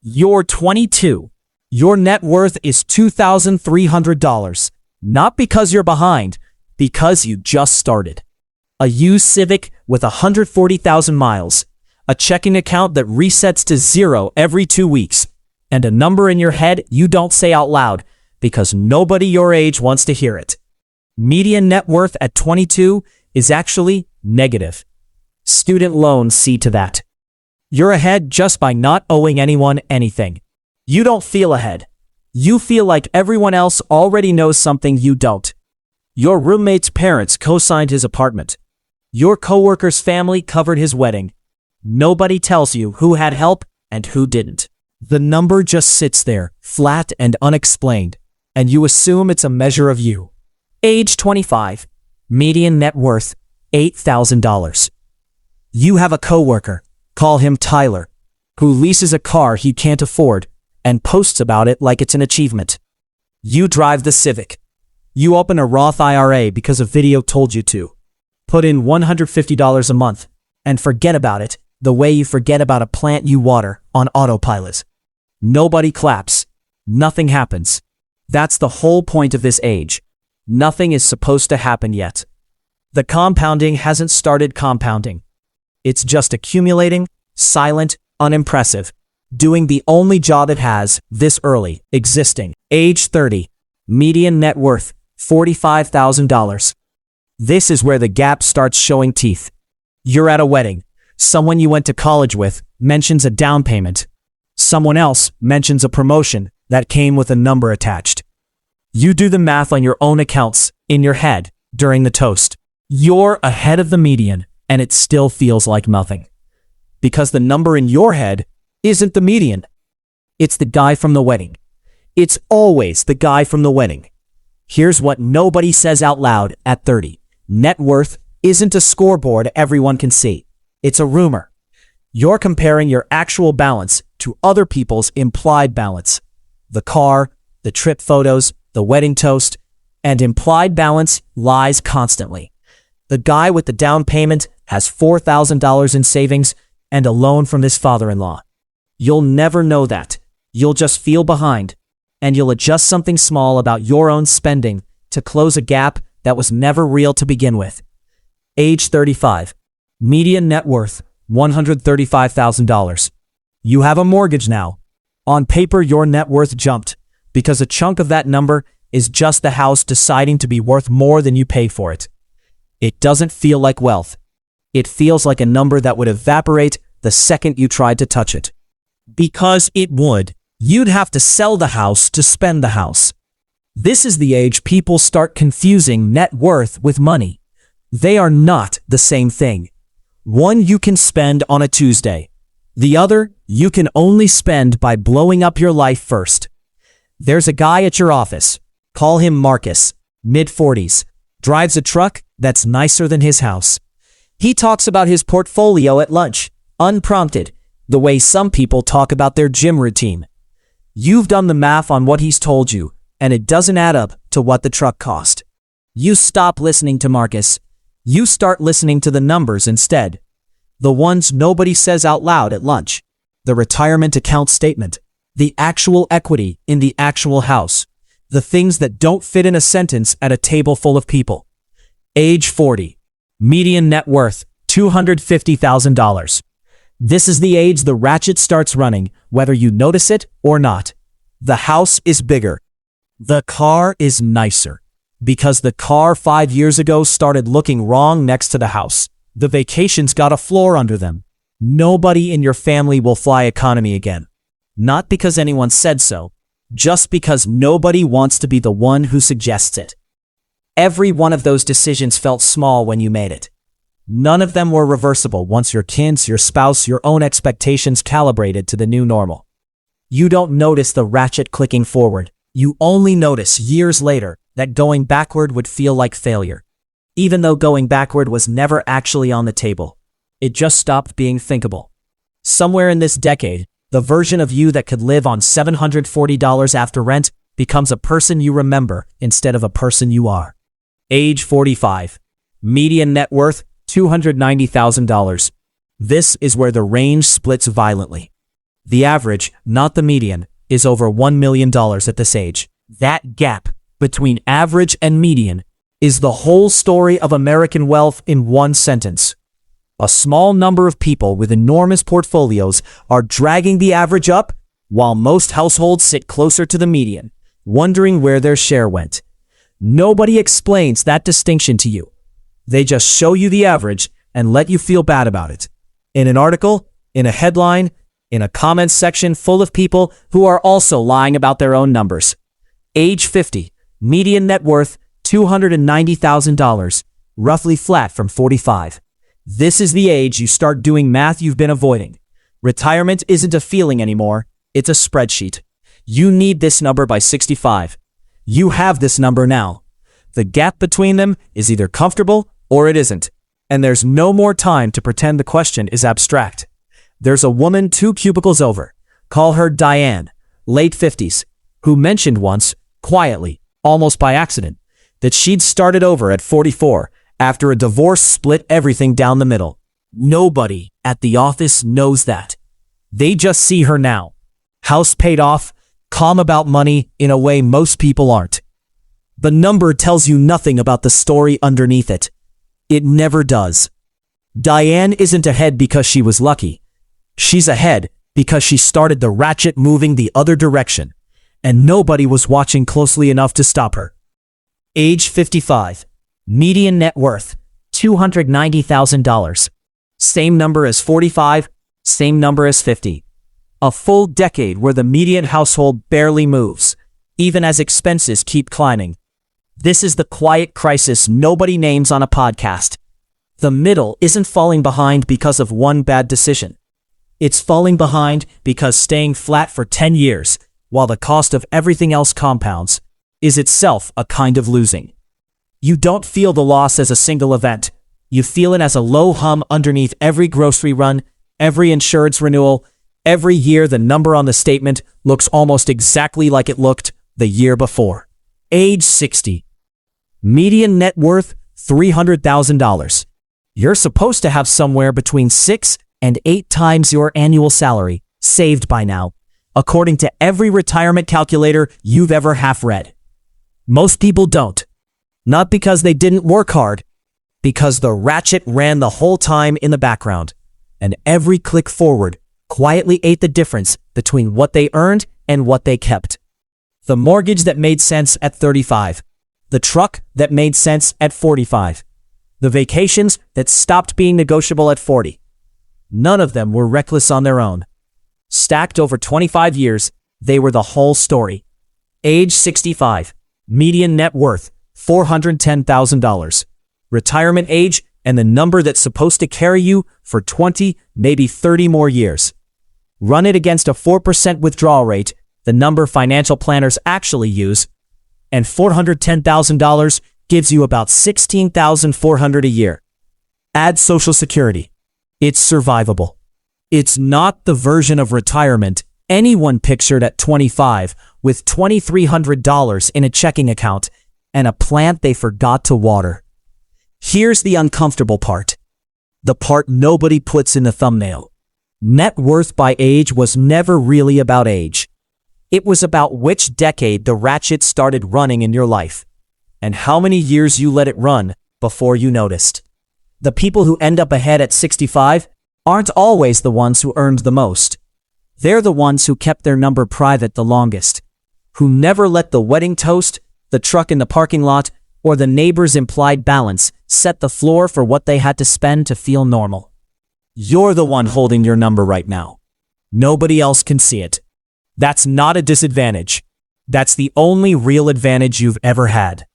You're 22. Your net worth is $2,300. Not because you're behind, because you just started. A used Civic with 140,000 miles, a checking account that resets to zero every 2 weeks, and a number in your head you don't say out loud because nobody your age wants to hear it. Median net worth at 22 is actually negative. Student loans see to that. You're ahead just by not owing anyone anything. You don't feel ahead. You feel like everyone else already knows something you don't. Your roommate's parents co-signed his apartment. Your coworker's family covered his wedding. Nobody tells you who had help and who didn't. The number just sits there, flat and unexplained, and you assume it's a measure of you. Age 25. Median net worth, $8,000. You have a coworker, call him Tyler, who leases a car he can't afford and posts about it like it's an achievement. You drive the Civic. You open a Roth IRA because a video told you to. Put in $150 a month and forget about it the way you forget about a plant you water on autopilot. Nobody claps. Nothing happens. That's the whole point of this age. Nothing is supposed to happen yet. The compounding hasn't started compounding. It's just accumulating, silent, unimpressive, doing the only job it has this early, existing. Age 30. Median net worth, $45,000. This is where the gap starts showing teeth. You're at a wedding. Someone you went to college with mentions a down payment. Someone else mentions a promotion that came with a number attached. You do the math on your own accounts, in your head, during the toast. You're ahead of the median, and it still feels like nothing. Because the number in your head isn't the median. It's the guy from the wedding. It's always the guy from the wedding. Here's what nobody says out loud at 30. Net worth isn't a scoreboard everyone can see. It's a rumor. You're comparing your actual balance to other people's implied balance. The car, the trip photos, the wedding toast, and implied balance lies constantly. The guy with the down payment has $4,000 in savings and a loan from his father-in-law. You'll never know that. You'll just feel behind, and you'll adjust something small about your own spending to close a gap that was never real to begin with. Age 35. Median net worth, $135,000. You have a mortgage now. On paper, your net worth jumped because a chunk of that number is just the house deciding to be worth more than you pay for it. It doesn't feel like wealth. It feels like a number that would evaporate the second you tried to touch it. Because it would. You'd have to sell the house to spend the house. This is the age people start confusing net worth with money. They are not the same thing. One you can spend on a Tuesday. The other you can only spend by blowing up your life first. There's a guy at your office. Call him Marcus, mid-40s, drives a truck that's nicer than his house. He talks about his portfolio at lunch, unprompted, the way some people talk about their gym routine. You've done the math on what he's told you, and it doesn't add up to what the truck cost. You stop listening to Marcus. You start listening to the numbers instead. The ones nobody says out loud at lunch. The retirement account statement. The actual equity in the actual house. The things that don't fit in a sentence at a table full of people. Age 40. Median net worth, $250,000. This is the age the ratchet starts running, whether you notice it or not. The house is bigger. The car is nicer. Because the car 5 years ago started looking wrong next to the house. The vacations got a floor under them. Nobody in your family will fly economy again. Not because anyone said so, just because nobody wants to be the one who suggests it. Every one of those decisions felt small when you made it. None of them were reversible once your kids, your spouse, your own expectations calibrated to the new normal. You don't notice the ratchet clicking forward. You only notice years later that going backward would feel like failure. Even though going backward was never actually on the table. It just stopped being thinkable. Somewhere in this decade, the version of you that could live on $740 after rent becomes a person you remember instead of a person you are. Age 45. Median net worth, $290,000. This is where the range splits violently. The average, not the median, is over $1 million at this age. That gap between average and median is the whole story of American wealth in one sentence. A small number of people with enormous portfolios are dragging the average up, while most households sit closer to the median, wondering where their share went. Nobody explains that distinction to you. They just show you the average and let you feel bad about it. In an article, in a headline, in a comments section full of people who are also lying about their own numbers. Age 50, median net worth $290,000, roughly flat from 45. This is the age you start doing math you've been avoiding. Retirement isn't a feeling anymore, it's a spreadsheet. You need this number by 65. You have this number now. The gap between them is either comfortable or it isn't, and there's no more time to pretend the question is abstract. There's a woman 2 cubicles over, call her Diane, late 50s, who mentioned once, quietly, almost by accident, that she'd started over at 44 after a divorce split everything down the middle. Nobody at the office knows that. They just see her now. House paid off, calm about money in a way most people aren't. The number tells you nothing about the story underneath it. It never does. Diane isn't ahead because she was lucky. She's ahead because she started the ratchet moving the other direction, and nobody was watching closely enough to stop her. Age 55. Median net worth, $290,000. Same number as 45, same number as 50. A full decade where the median household barely moves, even as expenses keep climbing. This is the quiet crisis nobody names on a podcast. The middle isn't falling behind because of one bad decision. It's falling behind because staying flat for 10 years, while the cost of everything else compounds, is itself a kind of losing. You don't feel the loss as a single event. You feel it as a low hum underneath every grocery run, every insurance renewal, every year the number on the statement looks almost exactly like it looked the year before. Age 60. Median net worth, $300,000. You're supposed to have somewhere between 6 and 8 times your annual salary saved by now, according to every retirement calculator you've ever half-read. Most people don't. Not because they didn't work hard, because the ratchet ran the whole time in the background, and every click forward quietly ate the difference between what they earned and what they kept. The mortgage that made sense at 35, the truck that made sense at 45, the vacations that stopped being negotiable at 40. None of them were reckless on their own. Stacked over 25 years, they were the whole story. Age 65, median net worth, $410,000. Retirement age and the number that's supposed to carry you for 20, maybe 30 more years. Run it against a 4% withdrawal rate, the number financial planners actually use, and $410,000 gives you about $16,400 a year. Add Social Security. It's survivable. It's not the version of retirement anyone pictured at 25 with $2,300 in a checking account and a plant they forgot to water. Here's the uncomfortable part. The part nobody puts in the thumbnail. Net worth by age was never really about age. It was about which decade the ratchet started running in your life, and how many years you let it run before you noticed. The people who end up ahead at 65 aren't always the ones who earned the most. They're the ones who kept their number private the longest, who never let the wedding toast, the truck in the parking lot, or the neighbor's implied balance set the floor for what they had to spend to feel normal. You're the one holding your number right now. Nobody else can see it. That's not a disadvantage. That's the only real advantage you've ever had.